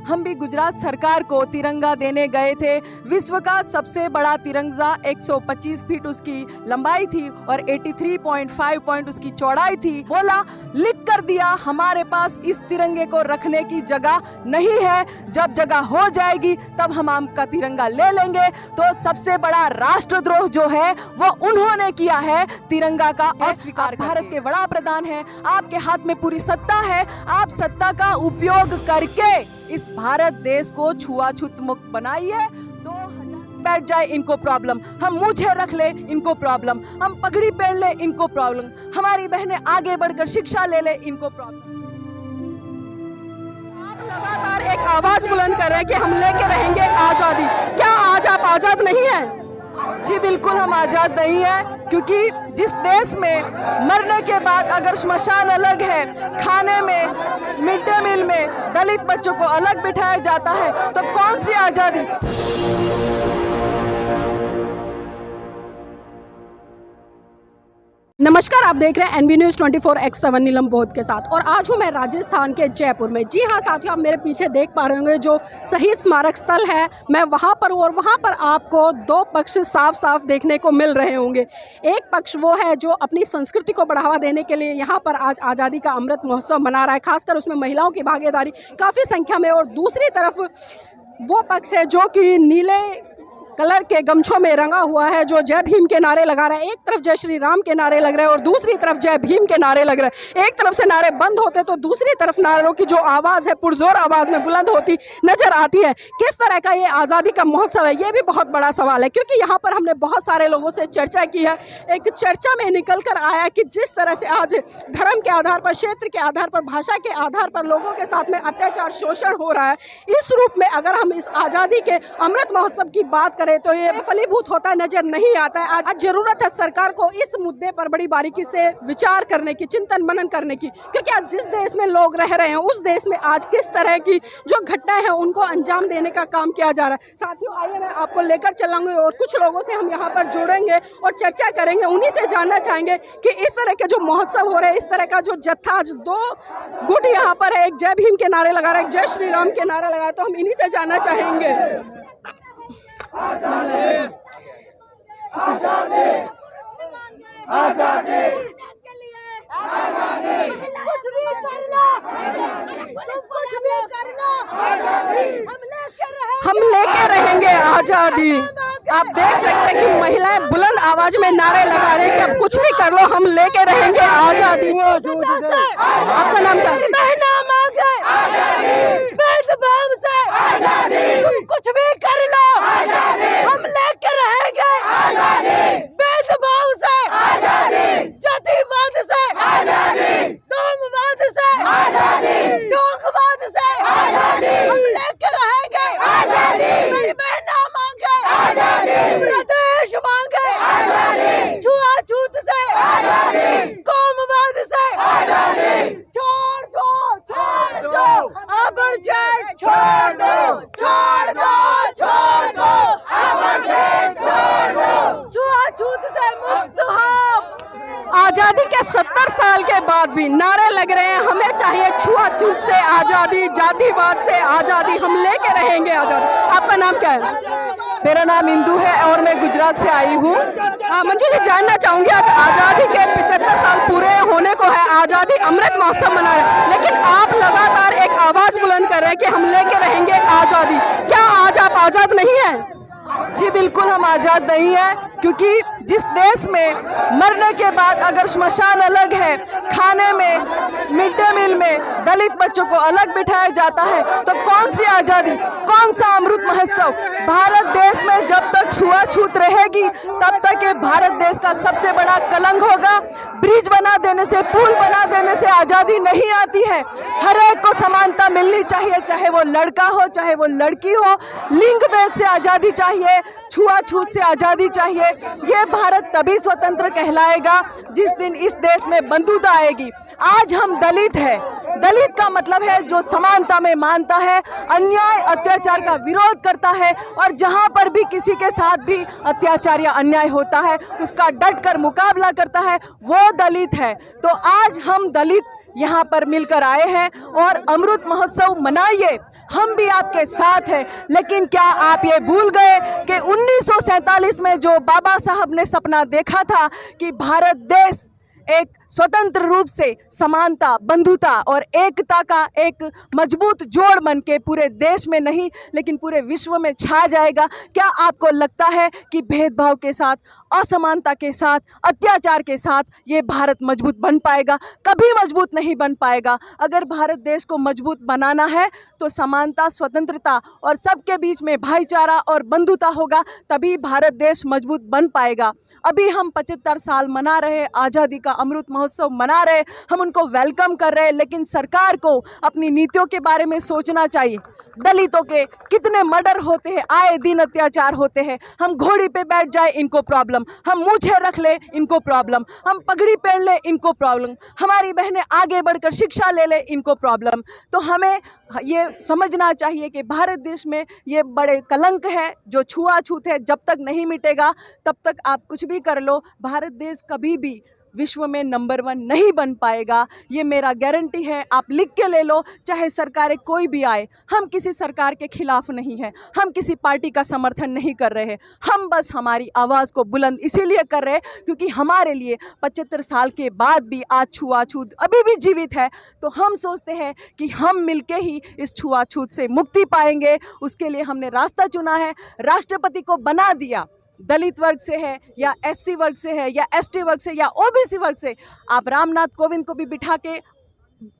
हम भी गुजरात सरकार को तिरंगा देने गए थे। विश्व का सबसे बड़ा तिरंगा 125 फीट उसकी लंबाई थी और 83.5 पॉइंट उसकी चौड़ाई थी। बोला, लिख कर दिया, हमारे पास इस तिरंगे को रखने की जगह नहीं है, जब जगह हो जाएगी तब हम आपका तिरंगा ले लेंगे। तो सबसे बड़ा राष्ट्रद्रोह जो है वो उन्होंने किया है, तिरंगा का अस्वीकार। भारत के बड़ा प्रधान है, आपके हाथ में पूरी सत्ता है, आप सत्ता का उपयोग करके इस भारत देश को छुआछूत मुक्त बनाइए। 2000 बैठ जाए इनको प्रॉब्लम, हम मूछें रख ले इनको प्रॉब्लम, हम पगड़ी पहन ले इनको प्रॉब्लम, हमारी बहनें आगे बढ़कर शिक्षा ले ले इनको प्रॉब्लम। आप लगातार एक आवाज बुलंद कर रहे हैं कि हम लेके रहेंगे आजादी। क्या आज आप आजाद नहीं हैं? जी बिल्कुल हम आजाद नहीं है, क्योंकि जिस देश में मरने के बाद अगर श्मशान अलग है, खाने में, मिड डे मील में दलित बच्चों को अलग बिठाया जाता है, तो कौन सी आजादी। नमस्कार, आप देख रहे हैं एनबी न्यूज़ 24x7 नीलम बोध के साथ। और आज हूँ मैं राजस्थान के जयपुर में। जी हाँ साथियों, आप मेरे पीछे देख पा रहे होंगे जो शहीद स्मारक स्थल है, मैं वहाँ पर हूँ। और वहाँ पर आपको दो पक्ष साफ साफ देखने को मिल रहे होंगे। एक पक्ष वो है जो अपनी संस्कृति को बढ़ावा देने के लिए यहाँ पर आज आज़ादी का अमृत महोत्सव मना रहा है, खासकर उसमें महिलाओं की भागीदारी काफ़ी संख्या में। और दूसरी तरफ वो पक्ष है जो कि नीले कलर के गमछों में रंगा हुआ है, जो जय भीम के नारे लगा रहा है। एक तरफ जय श्री राम के नारे लग रहे हैं और दूसरी तरफ जय भीम के नारे लग रहे हैं। एक तरफ से नारे बंद होते तो दूसरी तरफ नारों की जो आवाज़ है पुरजोर आवाज़ में बुलंद होती नजर आती है। किस तरह का ये आज़ादी का महोत्सव है, ये भी बहुत बड़ा सवाल है, क्योंकि यहाँ पर हमने बहुत सारे लोगों से चर्चा की है। एक चर्चा में निकल कर आया कि जिस तरह से आज धर्म के आधार पर, क्षेत्र के आधार पर, भाषा के आधार पर लोगों के साथ में अत्याचार, शोषण हो रहा है, इस रूप में अगर हम इस आज़ादी के अमृत महोत्सव की बात करें तो ये होता नजर नहीं आता है। आज जरूरत है सरकार को इस मुद्दे पर बड़ी बारीकी से विचार करने की, चिंतन मनन करने की, क्योंकि आज जिस देश में लोग रह रहे हैं उस देश में आज किस तरह की जो घटनाएं हैं उनको अंजाम देने का काम किया जा रहा है। साथियों, आइए मैं आपको लेकर चलूंगी और कुछ लोगों से हम यहाँ पर जुड़ेंगे और चर्चा करेंगे। उन्हीं से जानना चाहेंगे कि इस तरह के जो महोत्सव हो रहे हैं, इस तरह का जो जत्था, जो दो गुट यहाँ पर है, एक जय भीम के नारे लगा रहा है, एक जय श्री राम के नारे लगा रहा है, तो हम इन्हीं से जानना चाहेंगे। आजादी आजादी आजादी कुछ भी करना, कुछ भी करना, हम लेके रहेंगे आजादी। आप देख सकते हैं कि महिलाएं बुलंद आवाज में नारे लगा रही हैं कि अब कुछ भी कर लो, हम लेके रहेंगे आजादी। आपका नाम क्या है? भेदभाव से तुम कुछ भी कर लो, हम लेके रहेंगे भेदभाव से, जातिवाद से, धर्मवाद से, ढोंगवाद से, हम लेके रहेंगे मेरी बहना मांगे, प्रदेश मांगे, छुआछूत से, कौमवाद से, छोड़ दो, छोड़ दो, अमरजेट छोड़ दो, छोड़ दो, छोड़ दो, अमरजेट छोड़ दो, छुआछूत से मुक्त हो। आजादी के 70 साल के बाद भी नारे लग रहे हैं, हमें चाहिए छुआछूत से आजादी, जातिवाद से आजादी, हम लेके रहेंगे आजादी। आपका नाम क्या है? मेरा नाम इंदू है और मैं गुजरात से आई हूँ। मंजू जी, जानना चाहूंगी, आज आजादी के 75 साल पूरे होने को है, आजादी अमृत महोत्सव मना रहे हैं, लेकिन आप लगातार एक आवाज बुलंद कर रहे हैं कि हम लेके रहेंगे आजादी। क्या आज आप आजाद नहीं हैं? जी बिल्कुल हम आजाद नहीं है, क्योंकि जिस देश में मरने के बाद अगर श्मशान अलग है, खाने में, मिड डे मील में दलित बच्चों को अलग बिठाया जाता है, तो कौन सी आजादी, कौन सा अमृत महोत्सव। भारत देश में जब तक छुआछूत रहेगी तब तक ये भारत देश का सबसे बड़ा कलंक होगा। ब्रिज बना देने से, पुल बना देने से आजादी नहीं आती है। हर एक को समानता मिलनी चाहिए, चाहे वो लड़का हो चाहे वो लड़की हो, लिंग भेद से आजादी चाहिए, छुआछूत से आजादी चाहिए। ये भारत तभी स्वतंत्र कहलाएगा जिस दिन इस देश में बंधुता आएगी। आज हम दलित हैं, दलित का मतलब है जो समानता में मानता है, अन्याय अत्याचार का विरोध करता है, और जहां पर भी किसी के साथ भी अत्याचार या अन्याय होता है उसका डट कर मुकाबला करता है, वो दलित है। तो आज हम दलित यहाँ पर मिलकर आए हैं और अमृत महोत्सव मनाइए। हम भी आपके साथ हैं। लेकिन क्या आप ये भूल गए कि 1947 में जो बाबा साहब ने सपना देखा था कि भारत देश एक स्वतंत्र रूप से समानता, बंधुता और एकता का एक मजबूत जोड़ बन के पूरे देश में नहीं लेकिन पूरे विश्व में छा जाएगा? क्या आपको लगता है कि भेदभाव के साथ, असमानता के साथ, अत्याचार के साथ ये भारत मजबूत बन पाएगा? कभी मजबूत नहीं बन पाएगा। अगर भारत देश को मजबूत बनाना है तो समानता, स्वतंत्रता और सबके बीच में भाईचारा और बंधुता होगा, तभी भारत देश मजबूत बन पाएगा। अभी हम 75 साल मना रहे, आज़ादी का अमृत महोत्सव मना रहे, हम उनको वेलकम कर रहे हैं, लेकिन सरकार को अपनी नीतियों के बारे में सोचना चाहिए। दलितों के कितने मर्डर होते हैं, आए दिन अत्याचार होते हैं। हम घोड़ी पे बैठ जाए, इनको प्रॉब्लम। हम मूछें रख ले, इनको प्रॉब्लम। हम पगड़ी पहन ले, इनको प्रॉब्लम। हमारी बहनें आगे बढ़कर शिक्षा ले ले, इनको प्रॉब्लम। तो हमें ये समझना चाहिए कि भारत देश में ये बड़े कलंक है, जो छुआछूत है, जब तक नहीं मिटेगा तब तक आप कुछ भी कर लो, भारत देश कभी भी विश्व में नंबर 1 नहीं बन पाएगा। ये मेरा गारंटी है, आप लिख के ले लो। चाहे सरकारें कोई भी आए, हम किसी सरकार के खिलाफ नहीं है, हम किसी पार्टी का समर्थन नहीं कर रहे हैं। हम बस हमारी आवाज़ को बुलंद इसीलिए कर रहे हैं क्योंकि हमारे लिए 75 साल के बाद भी आज छुआछूत अभी भी जीवित है। तो हम सोचते हैं कि हम मिलके ही इस छुआछूत से मुक्ति पाएंगे। उसके लिए हमने रास्ता चुना है, राष्ट्रपति को बना दिया। दलित वर्ग से है या एससी वर्ग से है या एसटी वर्ग से या ओबीसी वर्ग से, आप रामनाथ कोविंद को भी बिठा के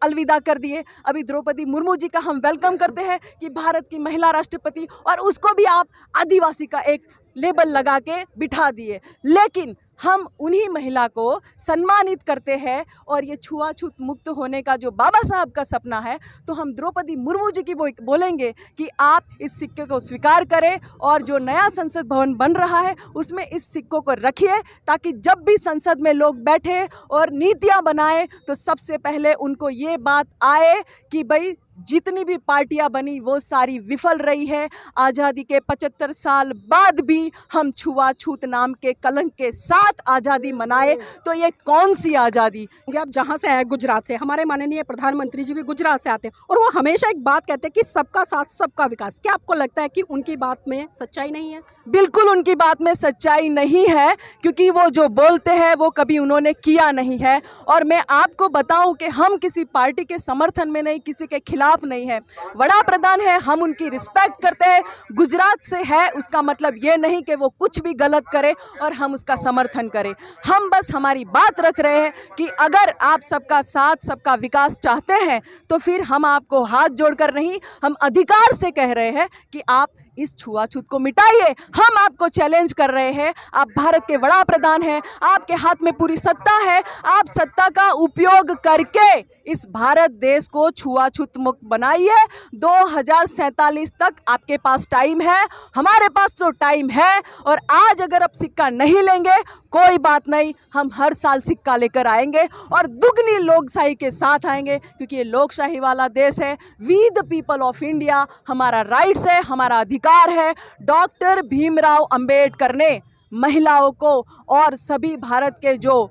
अलविदा कर दिए। अभी द्रौपदी मुर्मू जी का हम वेलकम करते हैं कि भारत की महिला राष्ट्रपति, और उसको भी आप आदिवासी का एक लेबल लगा के बिठा दिए। लेकिन हम उन्हीं महिला को सम्मानित करते हैं और ये छुआछूत मुक्त होने का जो बाबा साहब का सपना है, तो हम द्रौपदी मुर्मू जी की बोलेंगे कि आप इस सिक्के को स्वीकार करें और जो नया संसद भवन बन रहा है उसमें इस सिक्कों को रखिए, ताकि जब भी संसद में लोग बैठे और नीतियां बनाए तो सबसे पहले उनको ये बात आए कि भाई जितनी भी पार्टियां बनी वो सारी विफल रही है। आज़ादी के 75 साल बाद भी हम छुआछूत नाम के कलंक के साथ आज़ादी मनाए, तो ये कौन सी आज़ादी? आप जहाँ से आए, गुजरात से, हमारे माननीय प्रधानमंत्री जी भी गुजरात से आते हैं और वो हमेशा एक बात कहते हैं कि सबका साथ सबका विकास। क्या आपको लगता है कि उनकी बात में सच्चाई नहीं है? बिल्कुल उनकी बात में सच्चाई नहीं है, क्योंकि वो जो बोलते हैं वो कभी उन्होंने किया नहीं है। और मैं आपको बताऊं कि हम किसी पार्टी के समर्थन में नहीं, किसी के खिलाफ नहीं है। बड़ा प्रधान है, हम उनकी रिस्पेक्ट करते हैं। गुजरात से है उसका मतलब ये नहीं कि वो कुछ भी गलत करे और हम उसका समर्थन करें। हम बस हमारी बात रख रहे हैं कि अगर आप सबका साथ, सबका विकास चाहते हैं तो फिर हम आपको हाथ जोड़कर नहीं, हम अधिकार से कह रहे हैं कि आप इस छुआछूत को मिटाइए। हम आपको चैलेंज कर रहे हैं, आप भारत के बड़ा प्रधान हैं, आपके हाथ में पूरी सत्ता है, आप सत्ता का उपयोग करके इस भारत देश को छुआछूत मुक्त बनाइए। 2047 तक आपके पास टाइम है, हमारे पास तो टाइम है। और आज अगर आप सिक्का नहीं लेंगे कोई बात नहीं, हम हर साल सिक्का लेकर आएंगे और दुगनी लोकशाही के साथ आएंगे, क्योंकि ये लोकशाही वाला देश है। We the people of India, हमारा राइट्स है, हमारा अधिकार है। डॉक्टर भीमराव अंबेडकर ने महिलाओं को और सभी भारत के जो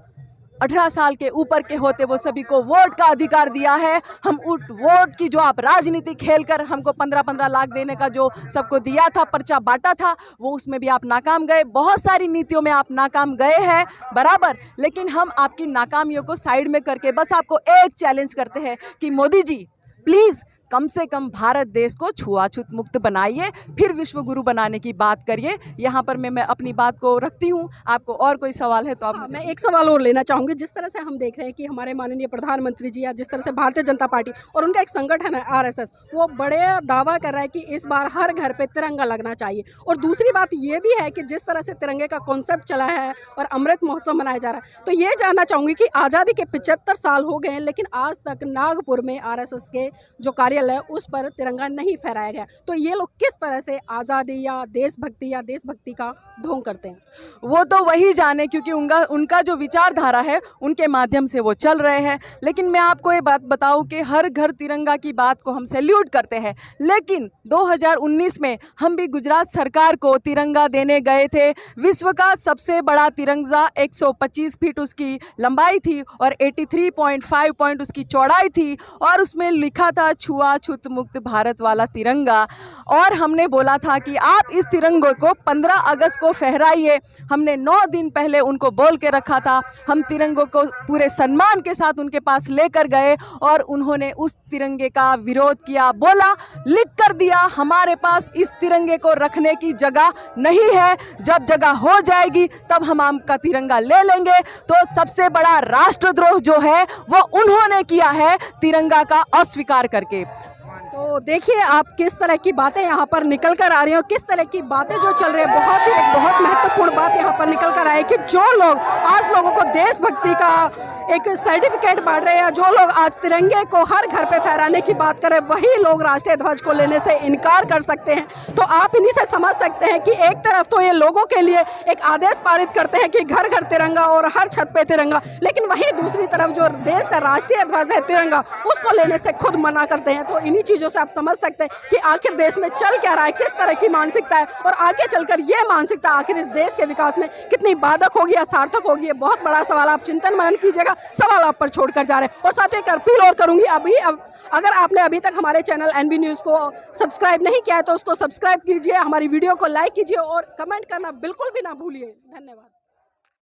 18 साल के ऊपर के होते वो सभी को वोट का अधिकार दिया है। हम उस वोट की जो आप राजनीति खेलकर हमको 15-15 लाख देने का जो सबको दिया था, पर्चा बांटा था, वो उसमें भी आप नाकाम गए। बहुत सारी नीतियों में आप नाकाम गए हैं बराबर, लेकिन हम आपकी नाकामियों को साइड में करके बस आपको एक चैलेंज करते हैं कि मोदी जी प्लीज़ कम से कम भारत देश को छुआछूत मुक्त बनाइए, फिर विश्व गुरु बनाने की बात करिए। यहाँ पर मैं अपनी बात को रखती हूँ। आपको और कोई सवाल है तो आप मैं एक सवाल और लेना चाहूँगी। जिस तरह से हम देख रहे हैं कि हमारे माननीय प्रधानमंत्री जी या जिस तरह से भारतीय जनता पार्टी और उनका एक संगठन है RSS, वो बड़े दावा कर रहा है कि इस बार हर घर पे तिरंगा लगना चाहिए। और दूसरी बात ये भी है कि जिस तरह से तिरंगे का कॉन्सेप्ट चला है और अमृत महोत्सव मनाया जा रहा है, तो ये जानना चाहूँगी कि आज़ादी के 75 साल हो गए हैं, लेकिन आज तक नागपुर में RSS के जो कार्यालय उस पर तिरंगा नहीं फहराया गया। तो ये लोग किस तरह से आज़ादी या देशभक्ति का ढोंग करते हैं? वो तो वही जाने, क्योंकि उनका जो विचारधारा है उनके माध्यम से वो चल रहे हैं। लेकिन मैं आपको ये बात बताऊं कि हर घर तिरंगा की बात को हम सैल्यूट करते हैं, लेकिन 2019 में हम भी गुजरात सरकार को तिरंगा देने गए थे। विश्व का सबसे बड़ा तिरंगा 125 फीट उसकी लंबाई थी और 83.5 पॉइंट उसकी चौड़ाई थी, और उसमें लिखा था छुआ छूत मुक्त भारत वाला तिरंगा, और हमने बोला था कि आप इस तिरंगे को 15 अगस्त को फहराइए। हमने 9 दिन पहले उनको बोल के रखा था। हम तिरंगों को पूरे सम्मान के साथ उनके पास लेकर गए और उन्होंने उस तिरंगे का विरोध किया, बोला, लिख कर दिया, हमारे पास इस तिरंगे को रखने की जगह नहीं है, जब जगह हो जाएगी तब हम आपका तिरंगा ले लेंगे। तो सबसे बड़ा राष्ट्रद्रोह जो है वो उन्होंने किया है, तिरंगा का अस्वीकार करके। तो देखिए आप किस तरह की बातें यहाँ पर निकल कर आ रही हैं, किस तरह की बातें जो चल रही है। बहुत महत्वपूर्ण बात यहाँ पर निकल कर आई कि जो लोग आज लोगों को देशभक्ति का एक सर्टिफिकेट बांट रहे हैं, जो लोग आज तिरंगे को हर घर पे फहराने की बात कर रहे हैं, वही लोग राष्ट्रीय ध्वज को लेने से इनकार कर सकते हैं। तो आप इन्हीं से समझ सकते हैं कि एक तरफ तो ये लोगों के लिए एक आदेश पारित करते हैं कि घर घर तिरंगा और हर छत पे तिरंगा, लेकिन वहीं दूसरी तरफ जो देश का राष्ट्रीय ध्वज है तिरंगा, उसको लेने से खुद मना करते हैं। तो इन्हीं चीज़ों से आप समझ सकते हैं कि आखिर देश में चल क्या रहा है, किस तरह की मानसिकता है, और आगे चलकर ये मानसिकता आखिर इस देश के विकास में कितनी बाधक होगी या सार्थक होगी, ये बहुत बड़ा सवाल। आप चिंतन मनन कीजिएगा, सवाल आप पर छोड़कर जा रहे हैं। और साथ ही एक अपील और करूंगी, अगर आपने अभी तक हमारे चैनल एनबी न्यूज़ को सब्सक्राइब नहीं किया है तो उसको सब्सक्राइब कीजिए, हमारी वीडियो को लाइक कीजिए और कमेंट करना बिल्कुल भी ना भूलिए। धन्यवाद।